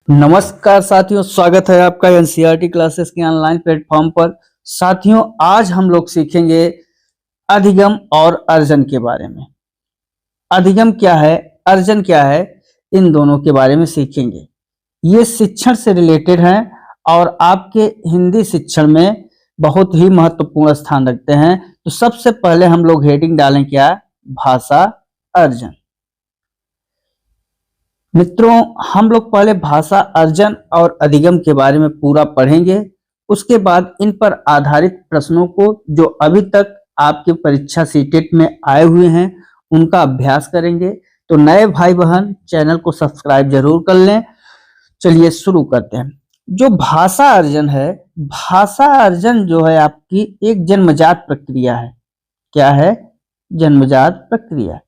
नमस्कार साथियों, स्वागत है आपका एनसीईआरटी क्लासेस के ऑनलाइन प्लेटफॉर्म पर। साथियों, आज हम लोग सीखेंगे अधिगम और अर्जन के बारे में। अधिगम क्या है, अर्जन क्या है, इन दोनों के बारे में सीखेंगे। ये शिक्षण से रिलेटेड हैं और आपके हिंदी शिक्षण में बहुत ही महत्वपूर्ण स्थान रखते हैं। तो सबसे पहले हम लोग हेडिंग डालें क्या, भाषा अर्जन। मित्रों, हम लोग पहले भाषा अर्जन और अधिगम के बारे में पूरा पढ़ेंगे। उसके बाद इन पर आधारित प्रश्नों को जो अभी तक आपके परीक्षा सीटेट में आए हुए हैं उनका अभ्यास करेंगे। तो नए भाई बहन चैनल को सब्सक्राइब जरूर कर लें। चलिए शुरू करते हैं। जो भाषा अर्जन है, भाषा अर्जन जो है आपकी एक जन्मजात प्रक्रिया है। क्या है? जन्मजात प्रक्रिया।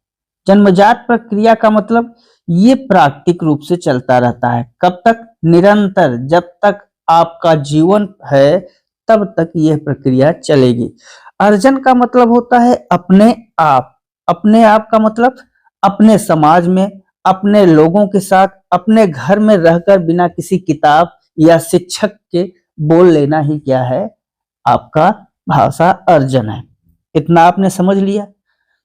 जन्मजात प्रक्रिया का मतलब ये प्राकृतिक रूप से चलता रहता है। कब तक? निरंतर। जब तक आपका जीवन है तब तक यह प्रक्रिया चलेगी। अर्जन का मतलब होता है अपने आप। अपने आप का मतलब अपने समाज में, अपने लोगों के साथ, अपने घर में रहकर बिना किसी किताब या शिक्षक के बोल लेना ही क्या है? आपका भाषा अर्जन है। इतना आपने समझ लिया।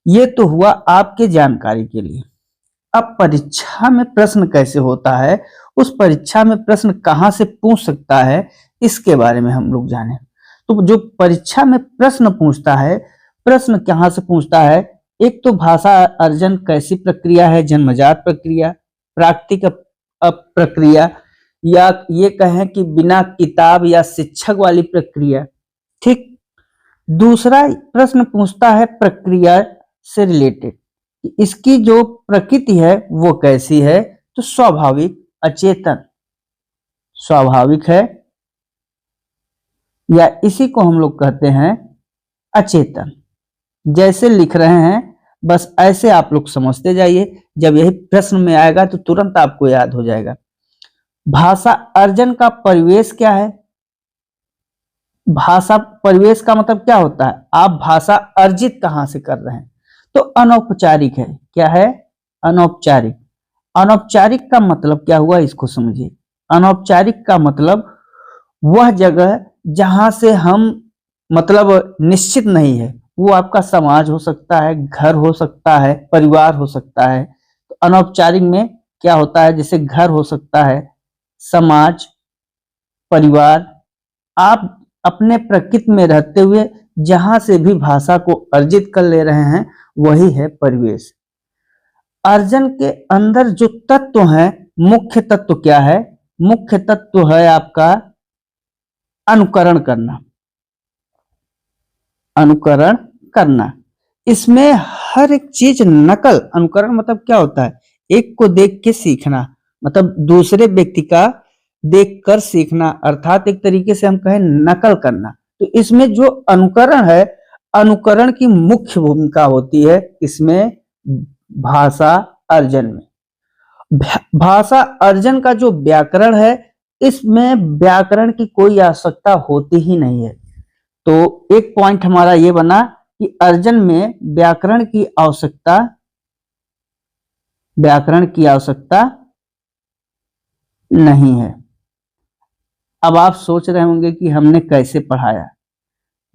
ये तो हुआ आपके जानकारी के लिए। अब परीक्षा में प्रश्न कैसे होता है, उस परीक्षा में प्रश्न कहां से पूछ सकता है, इसके बारे में हम लोग जाने। तो जो परीक्षा में प्रश्न पूछता है, प्रश्न कहां से पूछता है? एक तो भाषा अर्जन कैसी प्रक्रिया है, जन्मजात प्रक्रिया, प्राकृतिक प्रक्रिया, या ये कहें कि बिना किताब या शिक्षक वाली प्रक्रिया। ठीक। दूसरा प्रश्न पूछता है प्रक्रिया से रिलेटेड, इसकी जो प्रकृति है वो कैसी है। तो स्वाभाविक, अचेतन, स्वाभाविक है, या इसी को हम लोग कहते हैं अचेतन। जैसे लिख रहे हैं बस ऐसे आप लोग समझते जाइए। जब यही प्रश्न में आएगा तो तुरंत आपको याद हो जाएगा। भाषा अर्जन का परिवेश क्या है? भाषा परिवेश का मतलब क्या होता है? आप भाषा अर्जित कहां से कर रहे हैं? तो अनौपचारिक है। क्या है? अनौपचारिक। अनौपचारिक का मतलब क्या हुआ, इसको समझिए। अनौपचारिक का मतलब वह जगह जहां से हम मतलब निश्चित नहीं है। वो आपका समाज हो सकता है, घर हो सकता है, परिवार हो सकता है। तो अनौपचारिक में क्या होता है? जैसे घर हो सकता है, समाज, परिवार। आप अपने प्रकृति में रहते हुए जहां से भी भाषा को अर्जित कर ले रहे हैं वही है परिवेश। अर्जन के अंदर जो तत्व है, मुख्य तत्व क्या है? मुख्य तत्व है आपका अनुकरण करना। अनुकरण करना, इसमें हर एक चीज नकल। अनुकरण मतलब क्या होता है? एक को देख के सीखना, मतलब दूसरे व्यक्ति का देखकर सीखना, अर्थात एक तरीके से हम कहें नकल करना। तो इसमें जो अनुकरण है, अनुकरण की मुख्य भूमिका होती है इसमें भाषा अर्जन में। भाषा अर्जन का जो व्याकरण है, इसमें व्याकरण की कोई आवश्यकता होती ही नहीं है। तो एक पॉइंट हमारा ये बना कि अर्जन में व्याकरण की आवश्यकता नहीं है। अब आप सोच रहे होंगे कि हमने कैसे पढ़ाया।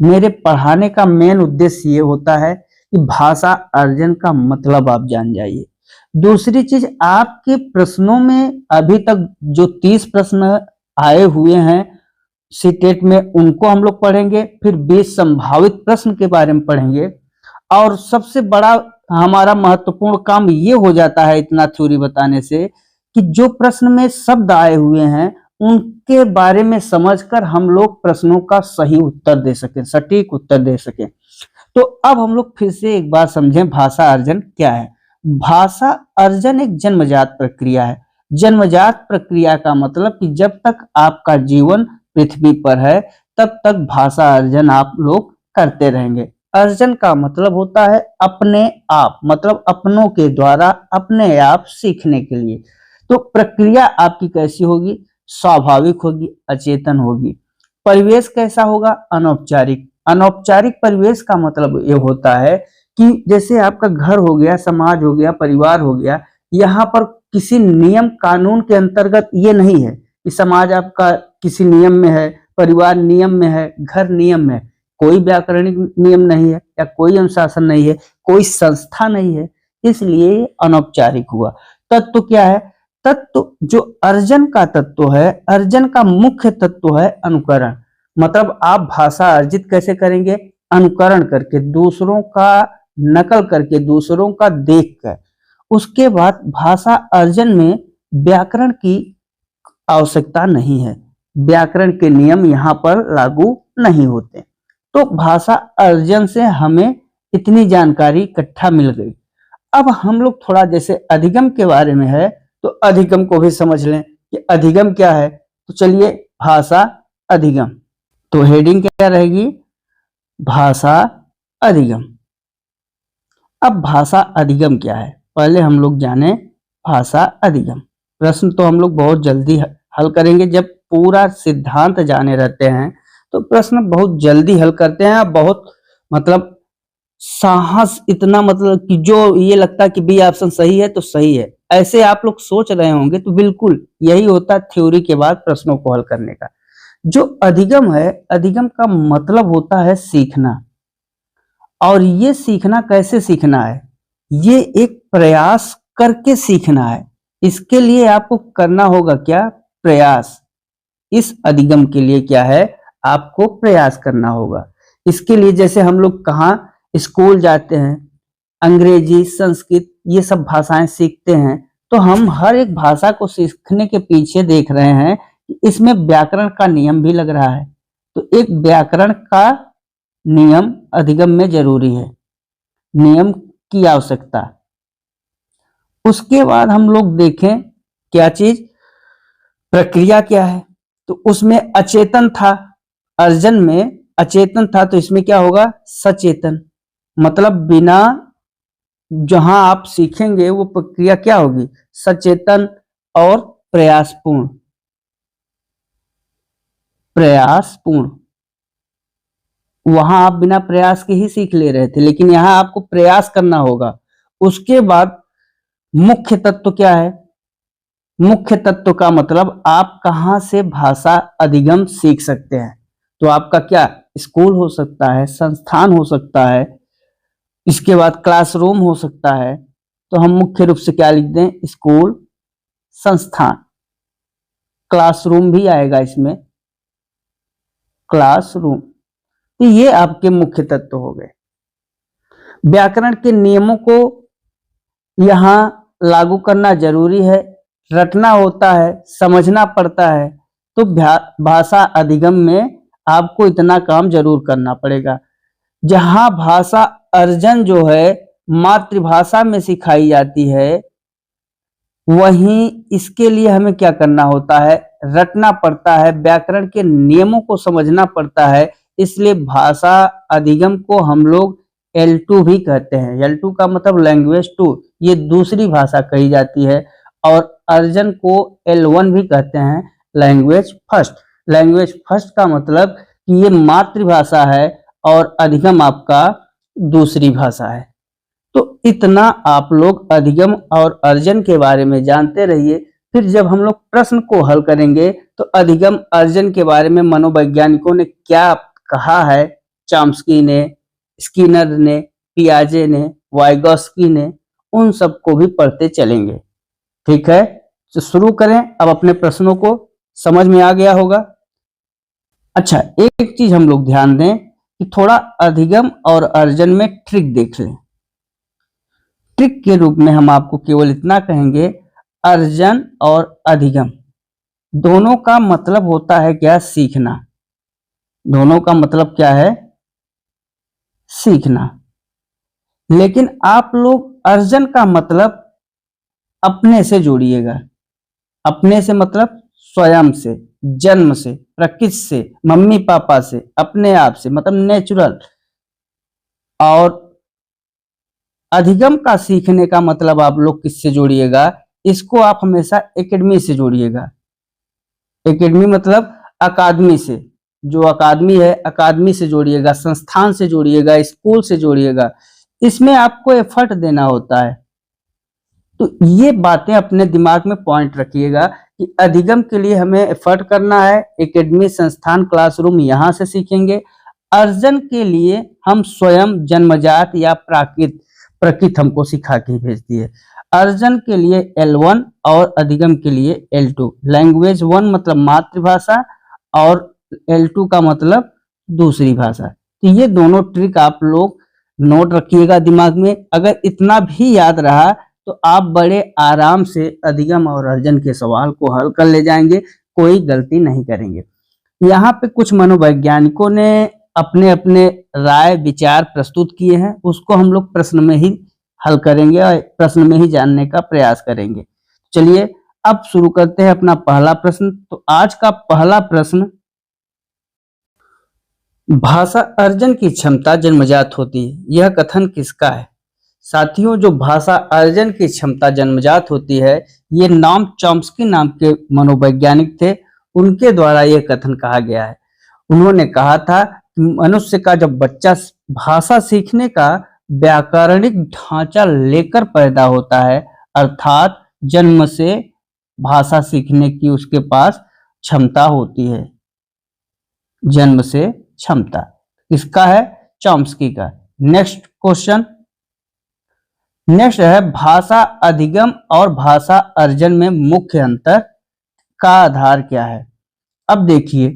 मेरे पढ़ाने का मेन उद्देश्य ये होता है कि भाषा अर्जन का मतलब आप जान जाइए। दूसरी चीज, आपके प्रश्नों में अभी तक जो 30 प्रश्न आए हुए हैं सीटेट में, उनको हम लोग पढ़ेंगे। फिर 20 संभावित प्रश्न के बारे में पढ़ेंगे। और सबसे बड़ा हमारा महत्वपूर्ण काम ये हो जाता है इतना थ्योरी बताने से, कि जो प्रश्न में शब्द आए हुए हैं उनके बारे में समझकर हम लोग प्रश्नों का सही उत्तर दे सकें, सटीक उत्तर दे सकें। तो अब हम लोग फिर से एक बार समझें भाषा अर्जन क्या है। भाषा अर्जन एक जन्मजात प्रक्रिया है। जन्मजात प्रक्रिया का मतलब कि जब तक आपका जीवन पृथ्वी पर है तब तक भाषा अर्जन आप लोग करते रहेंगे। अर्जन का मतलब होता है अपने आप, मतलब अपनों के द्वारा अपने आप सीखने के लिए। तो प्रक्रिया आपकी कैसी होगी? स्वाभाविक होगी, अचेतन होगी। परिवेश कैसा होगा? अनौपचारिक। अनौपचारिक परिवेश का मतलब ये होता है कि जैसे आपका घर हो गया, समाज हो गया, परिवार हो गया, यहाँ पर किसी नियम कानून के अंतर्गत ये नहीं है कि समाज आपका किसी नियम में है, परिवार नियम में है, घर नियम में है। कोई व्याकरणिक नियम नहीं है या कोई अनुशासन नहीं है, कोई संस्था नहीं है, इसलिए ये अनौपचारिक हुआ। तत्व क्या है? तत्व जो अर्जन का तत्व है, अर्जन का मुख्य तत्व है अनुकरण। मतलब आप भाषा अर्जित कैसे करेंगे? अनुकरण करके, दूसरों का नकल करके, दूसरों का देखकर। उसके बाद भाषा अर्जन में व्याकरण की आवश्यकता नहीं है, व्याकरण के नियम यहाँ पर लागू नहीं होते। तो भाषा अर्जन से हमें इतनी जानकारी इकट्ठा मिल गई। अब हम लोग थोड़ा जैसे अधिगम के बारे में है तो अधिगम को भी समझ लें कि अधिगम क्या है। तो चलिए, भाषा अधिगम, तो हेडिंग क्या रहेगी? भाषा अधिगम। अब भाषा अधिगम क्या है, पहले हम लोग जाने भाषा अधिगम। प्रश्न तो हम लोग बहुत जल्दी हल करेंगे, जब पूरा सिद्धांत जाने रहते हैं तो प्रश्न बहुत जल्दी हल करते हैं। बहुत मतलब साहस इतना, मतलब कि जो ये लगता है कि बी ऑप्शन सही है तो सही है, ऐसे आप लोग सोच रहे होंगे तो बिल्कुल यही होता है थ्योरी के बाद प्रश्नों को हल करने का। जो अधिगम है, अधिगम का मतलब होता है सीखना। और ये सीखना कैसे सीखना है? ये एक प्रयास करके सीखना है। इसके लिए आपको करना होगा क्या? प्रयास। इस अधिगम के लिए क्या है? आपको प्रयास करना होगा। इसके लिए जैसे हम लोग कहाँ स्कूल जाते हैं, अंग्रेजी, संस्कृत, ये सब भाषाएं सीखते हैं, तो हम हर एक भाषा को सीखने के पीछे देख रहे हैं कि इसमें व्याकरण का नियम भी लग रहा है। तो एक व्याकरण का नियम अधिगम में जरूरी है, नियम की आवश्यकता। उसके बाद हम लोग देखें क्या चीज, प्रक्रिया क्या है। तो उसमें अचेतन था, अर्जन में अचेतन था, तो इसमें क्या होगा? सचेतन। मतलब बिना, जहां आप सीखेंगे वो प्रक्रिया क्या होगी? सचेतन और प्रयासपूर्ण। प्रयासपूर्ण, वहां आप बिना प्रयास के ही सीख ले रहे थे, लेकिन यहां आपको प्रयास करना होगा। उसके बाद मुख्य तत्व क्या है? मुख्य तत्व का मतलब आप कहां से भाषा अधिगम सीख सकते हैं। तो आपका क्या, स्कूल हो सकता है, संस्थान हो सकता है, इसके बाद क्लासरूम हो सकता है। तो हम मुख्य रूप से क्या लिख दें? स्कूल, संस्थान, क्लासरूम भी आएगा इसमें, क्लासरूम। तो ये आपके मुख्य तत्व हो गए। व्याकरण के नियमों को यहां लागू करना जरूरी है, रटना होता है, समझना पड़ता है। तो भाषा अधिगम में आपको इतना काम जरूर करना पड़ेगा। जहां भाषा अर्जन जो है मातृभाषा में सिखाई जाती है, वहीं इसके लिए हमें क्या करना होता है? रटना पड़ता है, व्याकरण के नियमों को समझना पड़ता है। इसलिए भाषा अधिगम को हम लोग L2 भी कहते हैं। L2 का मतलब लैंग्वेज 2, ये दूसरी भाषा कही जाती है। और अर्जन को L1 भी कहते हैं, लैंग्वेज फर्स्ट। लैंग्वेज फर्स्ट का मतलब कि ये मातृभाषा है और अधिगम आपका दूसरी भाषा है। तो इतना आप लोग अधिगम और अर्जन के बारे में जानते रहिए। फिर जब हम लोग प्रश्न को हल करेंगे तो अधिगम अर्जन के बारे में मनोवैज्ञानिकों ने क्या कहा है, चॉम्स्की ने, स्किनर ने, पियाजे ने, वाइगोस्की ने, उन सब को भी पढ़ते चलेंगे। ठीक है, तो शुरू करें। अब अपने प्रश्नों को समझ में आ गया होगा। अच्छा, एक चीज हम लोग ध्यान दें कि थोड़ा अधिगम और अर्जन में ट्रिक देख लें। ट्रिक के रूप में हम आपको केवल इतना कहेंगे, अर्जन और अधिगम दोनों का मतलब होता है क्या? सीखना। दोनों का मतलब क्या है? सीखना। लेकिन आप लोग अर्जन का मतलब अपने से जोड़िएगा। अपने से मतलब स्वयं से, जन्म से, प्रकृति से, मम्मी पापा से, अपने आप से, मतलब नेचुरल। और अधिगम का सीखने का मतलब आप लोग किससे जोड़िएगा? इसको आप हमेशा एकेडमी से जोड़िएगा। एकेडमी मतलब अकादमी से, जो अकादमी है अकादमी से जोड़िएगा, संस्थान से जोड़िएगा, स्कूल से जोड़िएगा। इसमें आपको एफर्ट देना होता है। तो ये बातें अपने दिमाग में पॉइंट रखिएगा कि अधिगम के लिए हमें एफर्ट करना है, एकेडमी, संस्थान, क्लासरूम यहाँ से सीखेंगे। अर्जन के लिए हम स्वयं, जन्मजात या प्राकृत प्रकृत हमको सिखा के भेज दिए। अर्जन के लिए L1 और अधिगम के लिए L2। लैंग्वेज 1 मतलब मातृभाषा और L2 का मतलब दूसरी भाषा। तो ये दोनों ट्रिक आप लोग नोट रखिएगा दिमाग में। अगर इतना भी याद रहा तो आप बड़े आराम से अधिगम और अर्जन के सवाल को हल कर ले जाएंगे, कोई गलती नहीं करेंगे। यहाँ पे कुछ मनोवैज्ञानिकों ने अपने अपने राय विचार प्रस्तुत किए हैं, उसको हम लोग प्रश्न में ही हल करेंगे और प्रश्न में ही जानने का प्रयास करेंगे। चलिए अब शुरू करते हैं अपना पहला प्रश्न। तो आज का पहला प्रश्न, भाषा अर्जन की क्षमता जन्मजात होती है, यह कथन किसका है? साथियों, जो भाषा अर्जन की क्षमता जन्मजात होती है, ये नाम चॉम्स्की नाम के मनोवैज्ञानिक थे, उनके द्वारा यह कथन कहा गया है। उन्होंने कहा था कि मनुष्य का जब बच्चा भाषा सीखने का व्याकरणिक ढांचा लेकर पैदा होता है, अर्थात जन्म से भाषा सीखने की उसके पास क्षमता होती है, जन्म से क्षमता किसका है? चॉम्स्की का। नेक्स्ट क्वेश्चन, नेक्स्ट है भाषा अधिगम और भाषा अर्जन में मुख्य अंतर का आधार क्या है? अब देखिए,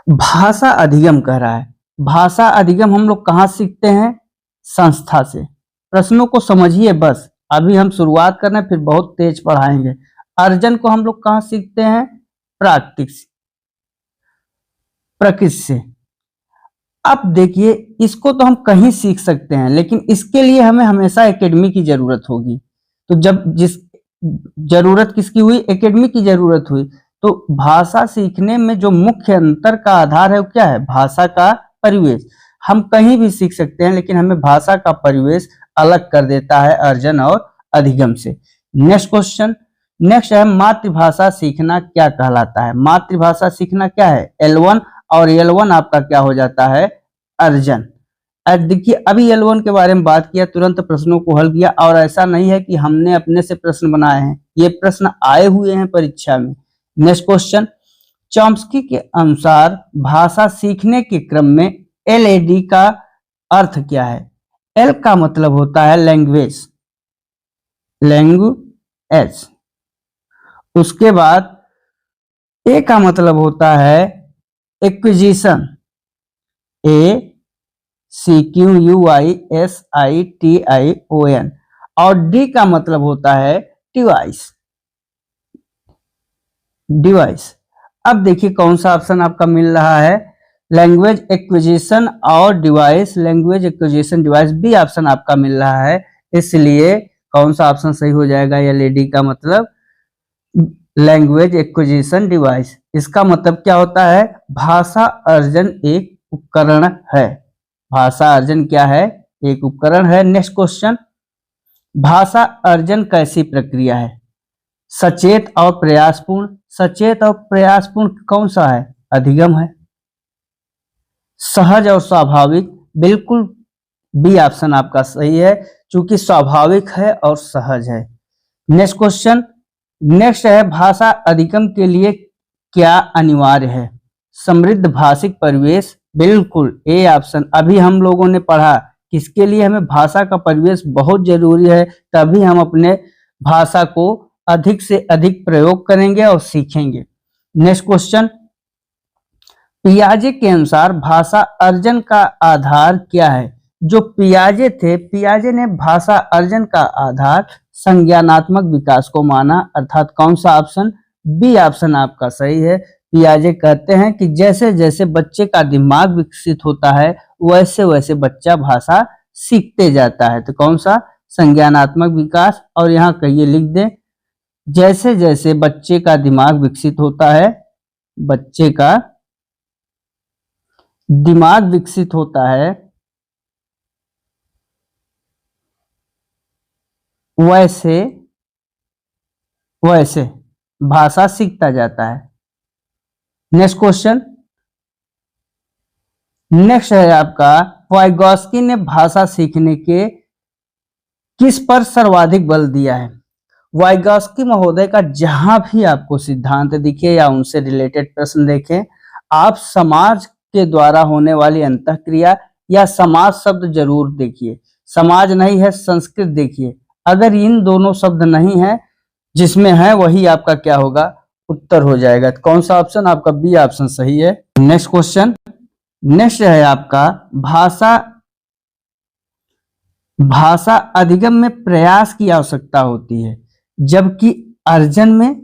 भाषा अधिगम कह रहा है। भाषा अधिगम हम लोग कहाँ सीखते हैं? संस्था से। प्रश्नों को समझिए बस, अभी हम शुरुआत कर रहे हैं, फिर बहुत तेज पढ़ाएंगे। अर्जन को हम लोग कहाँ सीखते हैं? प्राकृतिक से, प्रकृति से। अब देखिए, इसको तो हम कहीं सीख सकते हैं, लेकिन इसके लिए हमें हमेशा एकेडमी की जरूरत होगी। तो जब जिस जरूरत किसकी हुई? एकेडमी की जरूरत हुई। तो भाषा सीखने में जो मुख्य अंतर का आधार है वो क्या है? भाषा का परिवेश। हम कहीं भी सीख सकते हैं, लेकिन हमें भाषा का परिवेश अलग कर देता है अर्जन और अधिगम से। नेक्स्ट क्वेश्चन, नेक्स्ट है मातृभाषा सीखना क्या कहलाता है? मातृभाषा सीखना क्या है? L1 और L1 आपका क्या हो जाता है? अर्जन। देखिए, अभी L1 के बारे में बात किया, तुरंत प्रश्नों को हल किया, और ऐसा नहीं है कि हमने अपने से प्रश्न बनाए हैं, ये प्रश्न आए हुए हैं परीक्षा में। नेक्स्ट क्वेश्चन, चॉम्स्की के अनुसार भाषा सीखने के क्रम में LAD का अर्थ क्या है? L का मतलब होता है लैंग्वेज, लैंग्वेज। उसके बाद A का मतलब होता है एक्विजिशन, ACQUISITION, और D का मतलब होता है डिवाइस, डिवाइस। अब देखिए कौन सा ऑप्शन आपका मिल रहा है? लैंग्वेज एक्विजिशन और device, language acquisition device, B option आपका मिल रहा है। इसलिए कौन सा ऑप्शन सही हो जाएगा? LAD का मतलब लैंग्वेज एक्विजिशन डिवाइस। इसका मतलब क्या होता है? भाषा अर्जन एक उपकरण है। भाषा अर्जन क्या है? एक उपकरण है। नेक्स्ट क्वेश्चन, भाषा अर्जन कैसी प्रक्रिया है? सचेत और प्रयासपूर्ण। सचेत और प्रयासपूर्ण कौन सा है? अधिगम है। सहज और स्वाभाविक, बिल्कुल बी ऑप्शन आपका सही है, क्योंकि स्वाभाविक है और सहज है। नेक्स्ट क्वेश्चन, नेक्स्ट है भाषा अधिगम के लिए क्या अनिवार्य है? समृद्ध भाषिक परिवेश, बिल्कुल ए ऑप्शन। अभी हम लोगों ने पढ़ा किसके लिए हमें भाषा का परिवेश बहुत जरूरी है, तभी हम अपने भाषा को अधिक से अधिक प्रयोग करेंगे और सीखेंगे। नेक्स्ट क्वेश्चन, पियाजे के अनुसार भाषा अर्जन का आधार क्या है? जो पियाजे थे, पियाजे ने भाषा अर्जन का आधार संज्ञानात्मक विकास को माना, अर्थात कौन सा ऑप्शन? बी ऑप्शन आपका सही है। पियाजे कहते हैं कि जैसे जैसे बच्चे का दिमाग विकसित होता है, वैसे वैसे बच्चा भाषा सीखते जाता है। तो कौन सा? संज्ञानात्मक विकास। और यहाँ कहिए, लिख दें, जैसे जैसे बच्चे का दिमाग विकसित होता है, बच्चे का दिमाग विकसित होता है, वैसे वैसे भाषा सीखता जाता है। नेक्स्ट क्वेश्चन, नेक्स्ट है आपका, वाइगॉस्की ने भाषा सीखने के किस पर सर्वाधिक बल दिया है? वाइगॉस्की महोदय का जहां भी आपको सिद्धांत दिखे या उनसे रिलेटेड प्रश्न देखें, आप समाज के द्वारा होने वाली अंतःक्रिया या समाज शब्द जरूर देखिए। समाज नहीं है, संस्कृत देखिए। अगर इन दोनों शब्द नहीं है, जिसमें है वही आपका क्या होगा? उत्तर हो जाएगा। कौन सा ऑप्शन? आपका बी ऑप्शन सही है। नेक्स्ट क्वेश्चन, नेक्स्ट है आपका भाषा अधिगम में प्रयास की आवश्यकता होती है, जबकि अर्जन में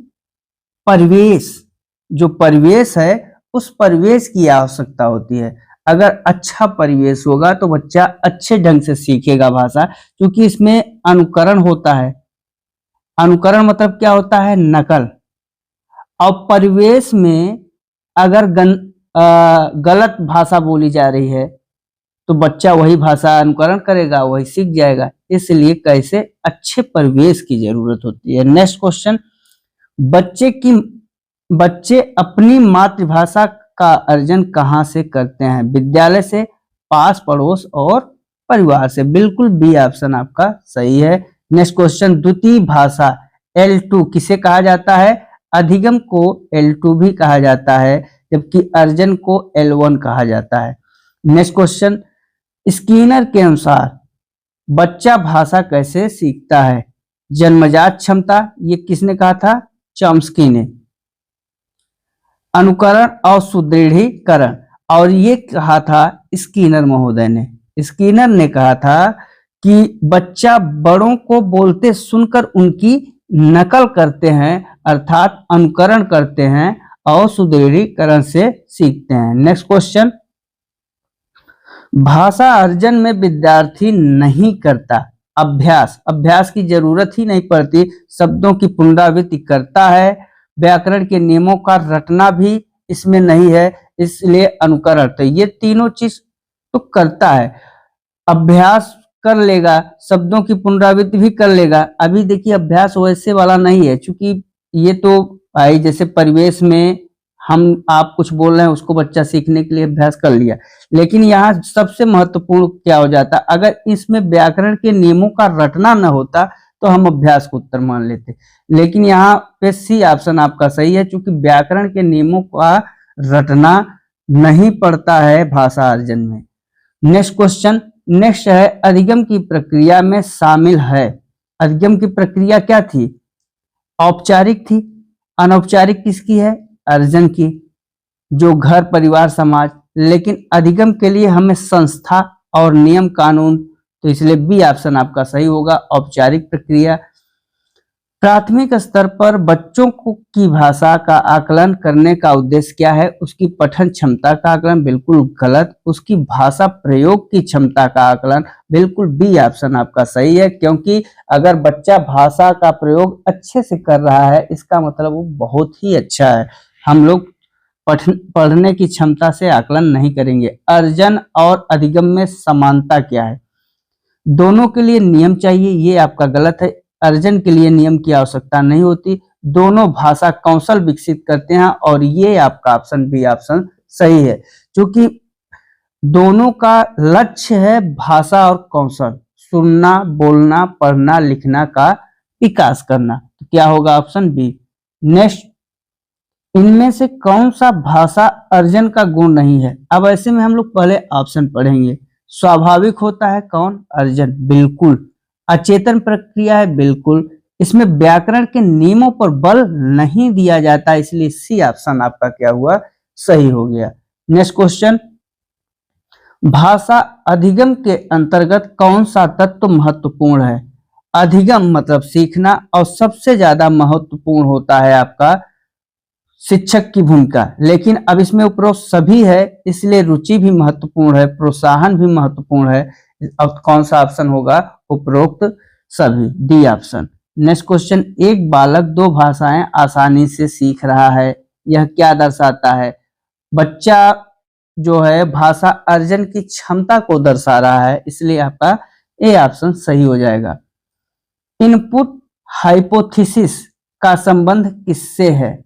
परिवेश, जो परिवेश है उस परिवेश की आवश्यकता होती है। अगर अच्छा परिवेश होगा तो बच्चा अच्छे ढंग से सीखेगा भाषा, क्योंकि इसमें अनुकरण होता है। अनुकरण मतलब क्या होता है? नकल। और परिवेश में अगर गलत भाषा बोली जा रही है तो बच्चा वही भाषा अनुकरण करेगा, वही सीख जाएगा। इसलिए कैसे अच्छे परिवेश की जरूरत होती है। नेक्स्ट क्वेश्चन, बच्चे अपनी मातृभाषा का अर्जन कहाँ से करते हैं? विद्यालय से, पास पड़ोस और परिवार से। बिल्कुल बी ऑप्शन आपका सही है। नेक्स्ट क्वेश्चन, द्वितीय भाषा L2 किसे कहा जाता है? अधिगम को L2 भी कहा जाता है, जबकि अर्जन को L1 कहा जाता है। नेक्स्ट क्वेश्चन, स्किनर के अनुसार बच्चा भाषा कैसे सीखता है? जन्मजात क्षमता, ये किसने कहा था? चॉम्स्की ने। अनुकरण और सुदृढ़ीकरण, और ये कहा था स्किनर महोदय ने। स्किनर ने कहा था कि बच्चा बड़ों को बोलते सुनकर उनकी नकल करते हैं, अर्थात अनुकरण करते हैं और सुदृढ़ीकरण से सीखते हैं। नेक्स्ट क्वेश्चन, भाषा अर्जन में विद्यार्थी नहीं करता अभ्यास की जरूरत ही नहीं पड़ती, शब्दों की पुनरावृत्ति करता है, व्याकरण के नियमों का रटना भी इसमें नहीं है, इसलिए अनुकरण। तो ये तीनों चीज तो करता है, अभ्यास कर लेगा, शब्दों की पुनरावृत्ति भी कर लेगा। अभी देखिए अभ्यास वैसे वाला नहीं है, क्योंकि ये तो भाई जैसे परिवेश में हम आप कुछ बोल रहे हैं उसको बच्चा सीखने के लिए अभ्यास कर लिया, लेकिन यहाँ सबसे महत्वपूर्ण क्या हो जाता, अगर इसमें व्याकरण के नियमों का रटना न होता तो हम अभ्यास को उत्तर मान लेते, लेकिन यहाँ पे सी ऑप्शन आपका सही है, क्योंकि व्याकरण के नियमों का रटना नहीं पड़ता है भाषा अर्जन में। नेक्स्ट क्वेश्चन, नेक्स्ट है अधिगम की प्रक्रिया में शामिल है। अधिगम की प्रक्रिया क्या थी? औपचारिक थी। अनौपचारिक किसकी है? अर्जन की, जो घर परिवार समाज। लेकिन अधिगम के लिए हमें संस्था और नियम कानून, तो इसलिए बी ऑप्शन आपका सही होगा, औपचारिक प्रक्रिया। प्राथमिक स्तर पर बच्चों की भाषा का आकलन करने का उद्देश्य क्या है? उसकी पठन क्षमता का आकलन, बिल्कुल गलत। उसकी भाषा प्रयोग की क्षमता का आकलन, बिल्कुल बी ऑप्शन आपका सही है, क्योंकि अगर बच्चा भाषा का प्रयोग अच्छे से कर रहा है इसका मतलब वो बहुत ही अच्छा है। हम लोग पढ़ने की क्षमता से आकलन नहीं करेंगे। अर्जन और अधिगम में समानता क्या है? दोनों के लिए नियम चाहिए, ये आपका गलत है। अर्जन के लिए नियम की आवश्यकता नहीं होती, दोनों भाषा कौशल विकसित करते हैं, और ये आपका ऑप्शन बी ऑप्शन सही है, क्योंकि दोनों का लक्ष्य है भाषा और कौशल, सुनना, बोलना, पढ़ना, लिखना का विकास करना। तो क्या होगा? Option B. नेक्स्ट, इनमें से कौन सा भाषा अर्जन का गुण नहीं है? अब ऐसे में हम लोग पहले ऑप्शन पढ़ेंगे। स्वाभाविक होता है कौन? अर्जन, बिल्कुल। अचेतन प्रक्रिया है, बिल्कुल। इसमें व्याकरण के नियमों पर बल नहीं दिया जाता, इसलिए सी ऑप्शन आपका क्या हुआ? सही हो गया। नेक्स्ट क्वेश्चन, भाषा अधिगम के अंतर्गत कौन सा तत्व महत्वपूर्ण है? अधिगम मतलब सीखना, और सबसे ज्यादा महत्वपूर्ण होता है आपका शिक्षक की भूमिका, लेकिन अब इसमें उपरोक्त सभी है, इसलिए रुचि भी महत्वपूर्ण है, प्रोत्साहन भी महत्वपूर्ण है। अब कौन सा ऑप्शन होगा? उपरोक्त सभी, डी ऑप्शन। नेक्स्ट क्वेश्चन, एक बालक दो भाषाएं आसानी से सीख रहा है, यह क्या दर्शाता है? बच्चा जो है भाषा अर्जन की क्षमता को दर्शा रहा है, इसलिए आपका ए ऑप्शन सही हो जाएगा। इनपुट हाइपोथेसिस का संबंध किससे है?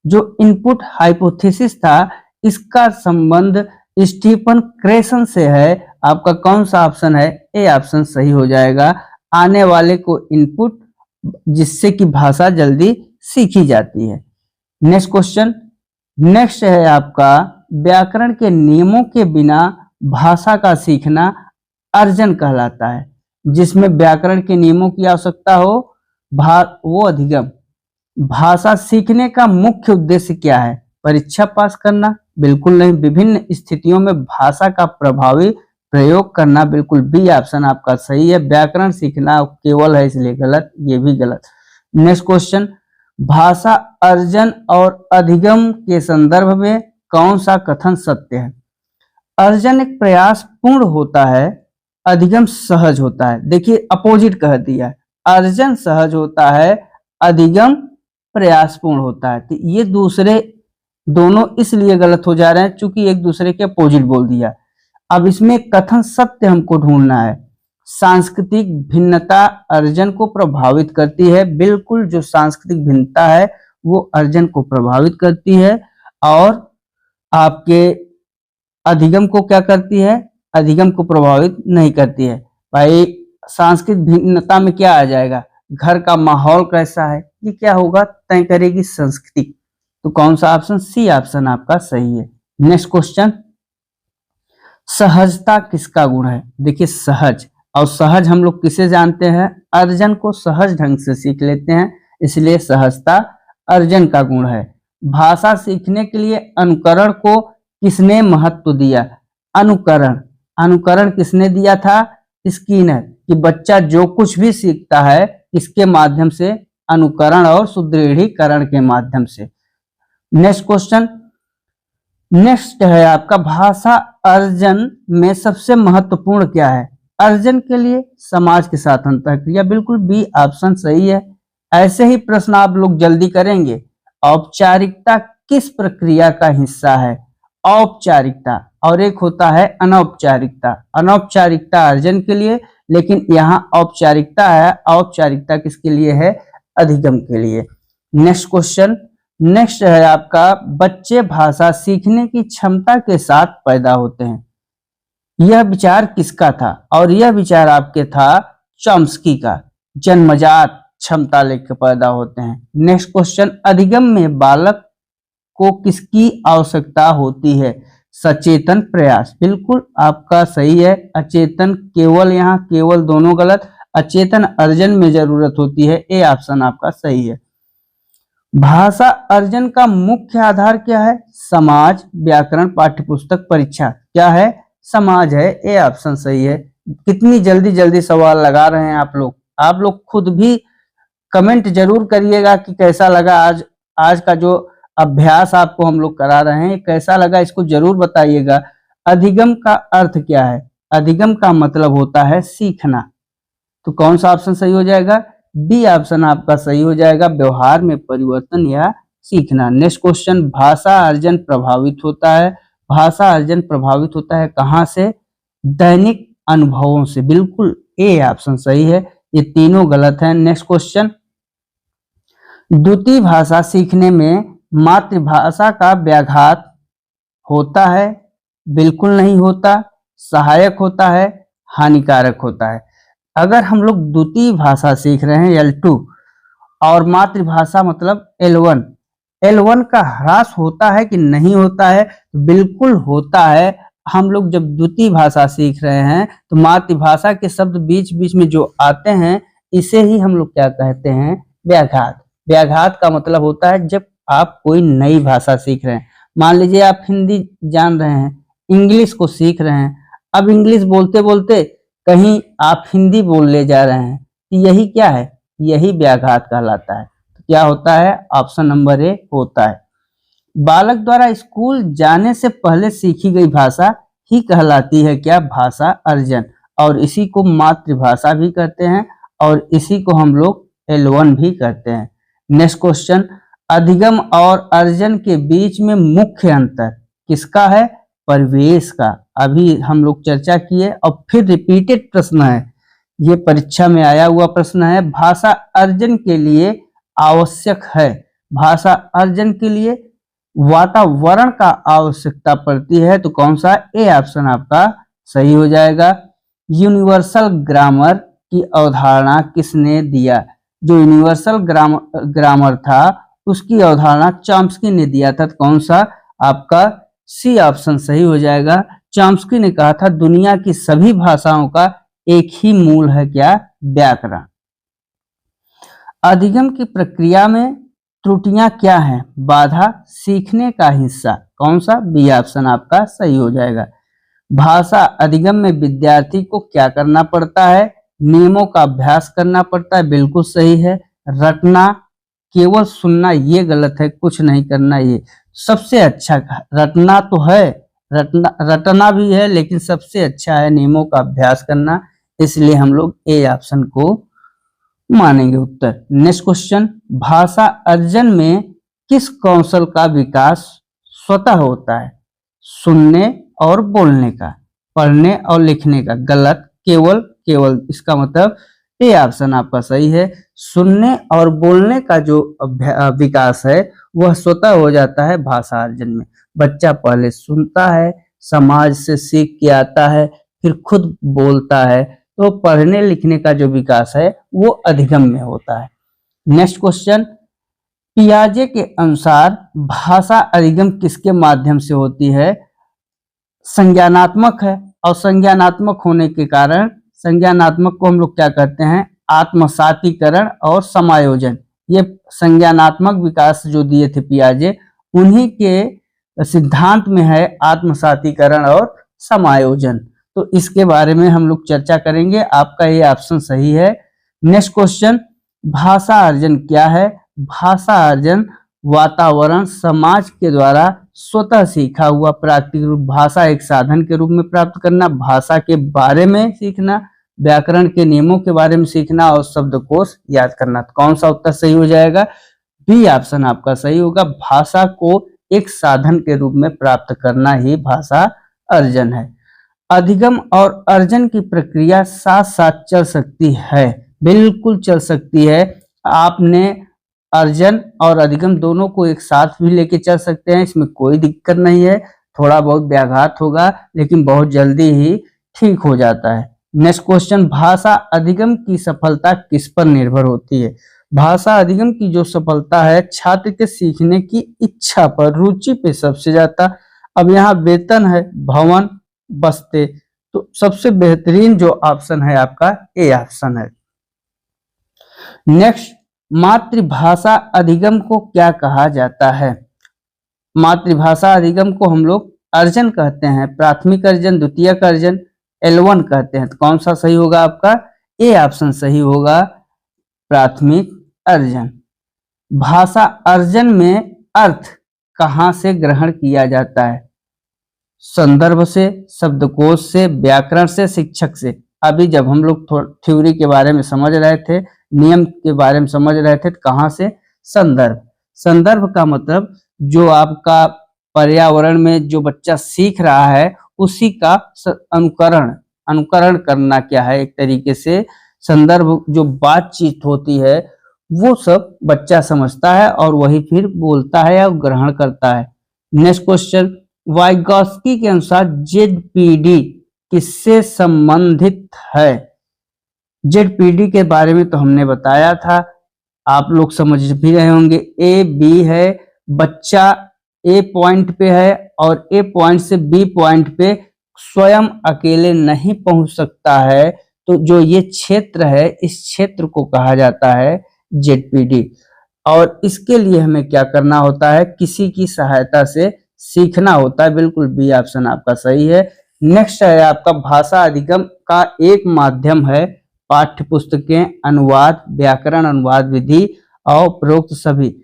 जो इनपुट हाइपोथेसिस था इसका संबंध स्टीफन क्रेसन से है। आपका कौन सा ऑप्शन है? ए ऑप्शन सही हो जाएगा। आने वाले को इनपुट, जिससे कि भाषा जल्दी सीखी जाती है। नेक्स्ट क्वेश्चन, नेक्स्ट है आपका व्याकरण के नियमों के बिना भाषा का सीखना अर्जन कहलाता है। जिसमें व्याकरण के नियमों की आवश्यकता हो वो अधिगम। भाषा सीखने का मुख्य उद्देश्य क्या है? परीक्षा पास करना? बिल्कुल नहीं। विभिन्न स्थितियों में भाषा का प्रभावी प्रयोग करना? बिल्कुल बी ऑप्शन आपका सही है। व्याकरण सीखना केवल है इसलिए गलत, ये भी गलत। नेक्स्ट क्वेश्चन, भाषा अर्जन और अधिगम के संदर्भ में कौन सा कथन सत्य है? अर्जन एक प्रयास पूर्ण होता है, अधिगम सहज होता है। देखिए अपोजिट कह दिया, अर्जन सहज होता है, अधिगम प्रयासपूर्ण होता है। तो ये दूसरे दोनों इसलिए गलत हो जा रहे हैं क्योंकि एक दूसरे के अपोजिट बोल दिया। अब इसमें कथन सत्य हमको ढूंढना है। सांस्कृतिक भिन्नता अर्जन को प्रभावित करती है। बिल्कुल, जो सांस्कृतिक भिन्नता है वो अर्जन को प्रभावित करती है और आपके अधिगम को क्या करती है? अधिगम को प्रभावित नहीं करती है। भाई सांस्कृतिक भिन्नता में क्या आ जाएगा? घर का माहौल कैसा है, ये क्या होगा? तय करेगी संस्कृति। तो कौन सा ऑप्शन? सी ऑप्शन आपका सही है। नेक्स्ट क्वेश्चन, सहजता किसका गुण है? देखिए सहज, और सहज हम लोग किसे जानते हैं? अर्जन को सहज ढंग से सीख लेते हैं, इसलिए सहजता अर्जन का गुण है। भाषा सीखने के लिए अनुकरण को किसने महत्व दिया? अनुकरण, अनुकरण किसने दिया था? स्किनर, कि बच्चा जो कुछ भी सीखता है इसके माध्यम से, अनुकरण और सुदृढ़ीकरण के माध्यम से। नेक्स्ट क्वेश्चन, नेक्स्ट है आपका भाषा अर्जन में सबसे महत्वपूर्ण क्या है? अर्जन के लिए समाज के साथ अंतःक्रिया। बिल्कुल बी ऑप्शन सही है। ऐसे ही प्रश्न आप लोग जल्दी करेंगे। औपचारिकता किस प्रक्रिया का हिस्सा है? औपचारिकता, और एक होता है अनौपचारिकता। अनौपचारिकता अर्जन के लिए, लेकिन यहाँ औपचारिकता है। औपचारिकता किसके लिए है? अधिगम के लिए। नेक्स्ट क्वेश्चन, नेक्स्ट है आपका बच्चे भाषा सीखने की क्षमता के साथ पैदा होते हैं। यह विचार किसका था? और यह विचार आपके था चॉम्स्की का। जन्मजात क्षमता लेकर पैदा होते हैं। नेक्स्ट क्वेश्चन, अधिगम में बालक को किसकी आवश्यकता होती है? सचेतन प्रयास। बिल्कुल आपका सही है। अचेतन केवल, यहाँ केवल दोनों गलत। अचेतन अर्जन में जरूरत होती है, ए ऑप्शन आपका सही है। भाषा अर्जन का मुख्य आधार क्या है? समाज, व्याकरण, पाठ्यपुस्तक, परीक्षा। क्या है? समाज है, ए ऑप्शन सही है। कितनी जल्दी जल्दी सवाल लगा रहे हैं आप लोग। आप लोग खुद भी कमेंट जरूर करिएगा कि कैसा लगा आज का जो अभ्यास आपको हम लोग करा रहे हैं, कैसा लगा इसको जरूर बताइएगा। अधिगम का अर्थ क्या है? अधिगम का मतलब होता है सीखना। तो कौन सा ऑप्शन सही हो जाएगा? बी ऑप्शन आपका सही हो जाएगा, व्यवहार में परिवर्तन या सीखना। नेक्स्ट क्वेश्चन, भाषा अर्जन प्रभावित होता है। भाषा अर्जन प्रभावित होता है कहाँ से? दैनिक अनुभवों से। बिल्कुल ए ऑप्शन सही है, ये तीनों गलत हैं। नेक्स्ट क्वेश्चन, द्वितीय भाषा सीखने में मातृभाषा का व्याघात होता है? बिल्कुल नहीं होता। सहायक होता है, हानिकारक होता है। अगर हम लोग द्वितीय भाषा सीख रहे हैं L2 और मातृभाषा मतलब L1, L1 का ह्रास होता है कि नहीं होता है? बिल्कुल होता है। हम लोग जब द्वितीय भाषा सीख रहे हैं तो मातृभाषा के शब्द बीच बीच में जो आते हैं इसे ही हम लोग क्या कहते हैं? व्याघात। व्याघात का मतलब होता है जब आप कोई नई भाषा सीख रहे हैं। मान लीजिए आप हिंदी जान रहे हैं, इंग्लिश को सीख रहे हैं, अब इंग्लिश बोलते बोलते कहीं आप हिंदी बोल ले जा रहे हैं, यही क्या है? यही व्याघात कहलाता है। तो क्या होता है? ऑप्शन नंबर ए होता है। बालक द्वारा स्कूल जाने से पहले सीखी गई भाषा ही कहलाती है क्या? भाषा अर्जन। और इसी को मातृभाषा भी कहते हैं और इसी को हम लोग L1 भी कहते हैं। नेक्स्ट क्वेश्चन, अधिगम और अर्जन के बीच में मुख्य अंतर किसका है? परिवेश का। अभी हम लोग चर्चा किए और फिर रिपीटेड प्रश्न है, ये परीक्षा में आया हुआ प्रश्न है। भाषा अर्जन के लिए आवश्यक है। भाषा अर्जन के लिए वातावरण का आवश्यकता पड़ती है। तो कौन सा? ए ऑप्शन आपका सही हो जाएगा। यूनिवर्सल ग्रामर की अवधारणा किसने दिया? जो यूनिवर्सल ग्रामर था उसकी अवधारणा चॉम्स्की ने दिया था। कौन सा? आपका सी ऑप्शन सही हो जाएगा। चॉम्स्की ने कहा था दुनिया की सभी भाषाओं का एक ही मूल है, क्या? व्याकरण। अधिगम की प्रक्रिया में त्रुटियां क्या हैं? बाधा सीखने का हिस्सा। कौन सा? बी ऑप्शन आपका सही हो जाएगा। भाषा अधिगम में विद्यार्थी को क्या करना पड़ता है? नियमों का अभ्यास करना पड़ता है, बिल्कुल सही है। रटना, केवल सुनना ये गलत है, कुछ नहीं करना ये सबसे अच्छा। रटना तो है, रटना भी है, लेकिन सबसे अच्छा है नियमों का अभ्यास करना, इसलिए हम लोग ए ऑप्शन को मानेंगे उत्तर। नेक्स्ट क्वेश्चन, भाषा अर्जन में किस कौशल का विकास स्वतः होता है? सुनने और बोलने का, पढ़ने और लिखने का। गलत, केवल इसका मतलब ए ऑप्शन आपका सही है। सुनने और बोलने का जो विकास है वह स्वतः हो जाता है भाषा अर्जन में। बच्चा पहले सुनता है, समाज से सीख के आता है, फिर खुद बोलता है, तो पढ़ने लिखने का जो विकास है वो अधिगम में होता है। नेक्स्ट क्वेश्चन, पियाजे के अनुसार भाषा अधिगम किसके माध्यम से होती है? संज्ञानात्मक है, और संज्ञानात्मक होने के कारण संज्ञानात्मक को हम लोग क्या कहते हैं? आत्मसातीकरण और समायोजन। ये संज्ञानात्मक विकास जो दिए थे पियाजे, उन्हीं के सिद्धांत में है आत्मसातीकरण और समायोजन। तो इसके बारे में हम लोग चर्चा करेंगे। आपका ये ऑप्शन सही है। नेक्स्ट क्वेश्चन, भाषा अर्जन क्या है? भाषा अर्जन वातावरण समाज के द्वारा स्वतः सीखा हुआ प्राकृतिक रूप। भाषा एक साधन के रूप में प्राप्त करना, भाषा के बारे में सीखना, व्याकरण के नियमों के बारे में सीखना और शब्दकोश याद करना। कौन सा उत्तर सही हो जाएगा? बी ऑप्शन आपका सही होगा। भाषा को एक साधन के रूप में प्राप्त करना ही भाषा अर्जन है। अधिगम और अर्जन की प्रक्रिया साथ साथ चल सकती है, बिल्कुल चल सकती है। आपने अर्जन और अधिगम दोनों को एक साथ भी लेके चल सकते हैं, इसमें कोई दिक्कत नहीं है। थोड़ा बहुत व्याघात होगा, लेकिन बहुत जल्दी ही ठीक हो जाता है। नेक्स्ट क्वेश्चन, भाषा अधिगम की सफलता किस पर निर्भर होती है? भाषा अधिगम की जो सफलता है छात्र के सीखने की इच्छा पर, रुचि पे सबसे ज्यादा। अब यहाँ वेतन है, भवन, बस्ते, तो सबसे बेहतरीन जो ऑप्शन है आपका ए ऑप्शन है। नेक्स्ट, मातृभाषा अधिगम को क्या कहा जाता है? मातृभाषा अधिगम को हम लोग अर्जन कहते हैं, प्राथमिक अर्जन, द्वितीयक अर्जन, L1 कहते हैं। तो कौन सा सही होगा आपका? ए ऑप्शन सही होगा, प्राथमिक अर्जन। भाषा अर्जन में अर्थ कहां से ग्रहण किया जाता है? संदर्भ से, शब्दकोश से, व्याकरण से, शिक्षक से। अभी जब हम लोग थ्योरी के बारे में समझ रहे थे, नियम के बारे में समझ रहे थे, तो कहां से? संदर्भ। संदर्भ का मतलब जो आपका पर्यावरण में जो बच्चा सीख रहा है उसी का अनुकरण करना क्या है, एक तरीके से संदर्भ जो बातचीत होती है वो सब बच्चा समझता है और वही फिर बोलता है या ग्रहण करता है। नेक्स्ट क्वेश्चन, वाइगॉस्की के अनुसार जेडपीडी किससे संबंधित है? जेडपीडी के बारे में तो हमने बताया था, आप लोग समझ भी रहे होंगे। ए बी है, बच्चा ए पॉइंट पे है और ए पॉइंट से बी पॉइंट पे स्वयं अकेले नहीं पहुंच सकता है, तो जो ये क्षेत्र है इस क्षेत्र को कहा जाता है जेडपीडी। और इसके लिए हमें क्या करना होता है? किसी की सहायता से सीखना होता है, बिल्कुल बी ऑप्शन आपका सही है। नेक्स्ट है आपका भाषा अधिगम का एक माध्यम है पाठ्य पुस्तकें, अनुवाद, व्याकरण अनुवाद विधि और उपरोक्त सभी।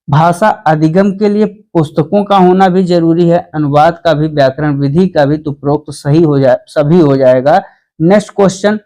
भाषा अधिगम के लिए पुस्तकों का होना भी जरूरी है, अनुवाद का भी, व्याकरण विधि का भी, तो उपरोक्त सभी हो जाएगा। नेक्स्ट क्वेश्चन,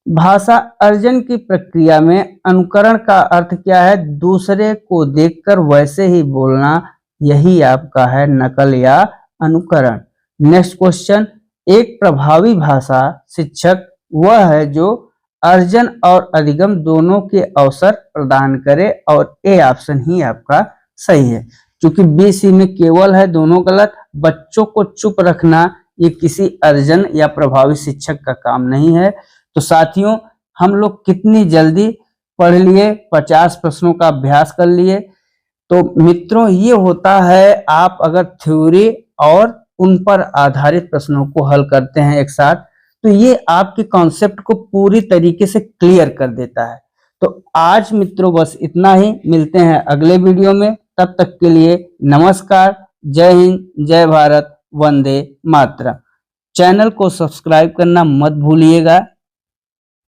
भाषा अर्जन की प्रक्रिया में अनुकरण का अर्थ क्या है? दूसरे को देखकर वैसे ही बोलना, यही आपका है नकल या अनुकरण। नेक्स्ट क्वेश्चन, एक प्रभावी भाषा शिक्षक वह है जो अर्जन और अधिगम दोनों के अवसर प्रदान करे, और ए ऑप्शन ही आपका सही है। क्योंकि बी सी में केवल है, दोनों गलत। बच्चों को चुप रखना ये किसी अर्जन या प्रभावी शिक्षक का काम नहीं है। तो साथियों, हम लोग कितनी जल्दी पढ़ लिए, 50 प्रश्नों का अभ्यास कर लिए। तो मित्रों ये होता है, आप अगर थ्योरी और उन पर आधारित प्रश्नों को हल करते हैं एक साथ, तो ये आपके कॉन्सेप्ट को पूरी तरीके से क्लियर कर देता है। तो आज मित्रों बस इतना ही, मिलते हैं अगले वीडियो में। तब तक के लिए नमस्कार, जय हिंद, जय भारत, वंदे मातरम। चैनल को सब्सक्राइब करना मत भूलिएगा।